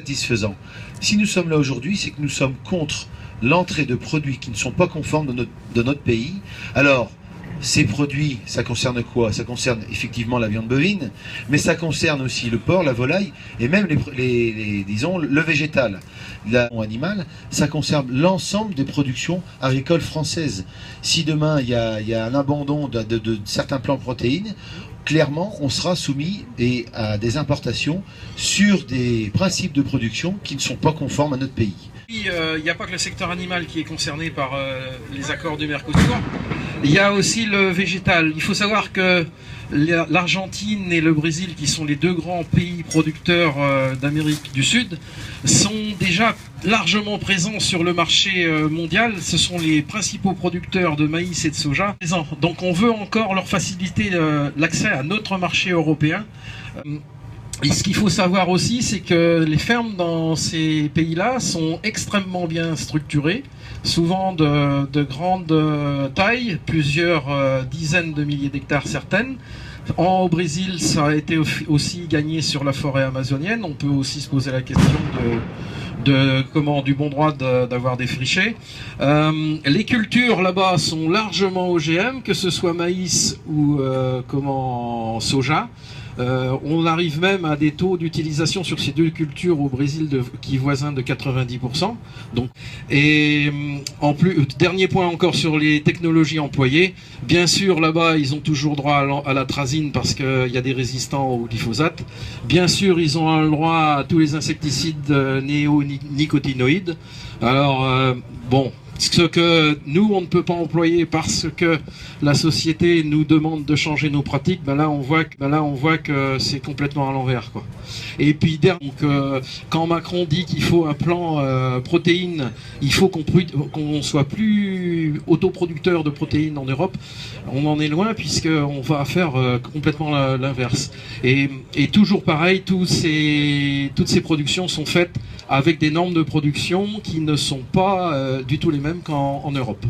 satisfaisant. Si nous sommes là aujourd'hui, c'est que nous sommes contre l'entrée de produits qui ne sont pas conformes de notre pays. Alors, ces produits, ça concerne quoi? Ça concerne effectivement la viande bovine, mais ça concerne aussi le porc, la volaille, et même disons, le végétal, l'animal. Ça concerne l'ensemble des productions agricoles françaises. Si demain, il y a un abandon de certains plants de protéines, clairement, on sera soumis à des importations sur des principes de production qui ne sont pas conformes à notre pays. Il n'y a pas que le secteur animal qui est concerné par les accords du Mercosur, il y a aussi le végétal. Il faut savoir que l'Argentine et le Brésil, qui sont les deux grands pays producteurs d'Amérique du Sud, sont déjà largement présents sur le marché mondial. Ce sont les principaux producteurs de maïs et de soja. Donc on veut encore leur faciliter l'accès à notre marché européen. Et ce qu'il faut savoir aussi, c'est que les fermes dans ces pays-là sont extrêmement bien structurées, souvent de grande taille, plusieurs dizaines de milliers d'hectares certaines. Au Brésil, ça a été aussi gagné sur la forêt amazonienne. On peut aussi se poser la question du bon droit d'avoir défriché. Les cultures là-bas sont largement OGM, que ce soit maïs ou soja. On arrive même à des taux d'utilisation sur ces deux cultures au Brésil qui voisins de 90%. Donc, et en plus, dernier point encore sur les technologies employées. Bien sûr, là-bas, ils ont toujours droit à l'atrazine parce qu'il y a des résistants au glyphosate. Bien sûr, ils ont le droit à tous les insecticides néonicotinoïdes. Alors, bon. Ce que nous, on ne peut pas employer parce que la société nous demande de changer nos pratiques, ben là, on voit que c'est complètement à l'envers, quoi. Et puis, quand Macron dit qu'il faut un plan protéines, il faut qu'on soit plus autoproducteur de protéines en Europe, on en est loin puisqu'on va faire complètement l'inverse. Et toujours pareil, toutes ces productions sont faites avec des normes de production qui ne sont pas du tout les mêmes qu'en Europe.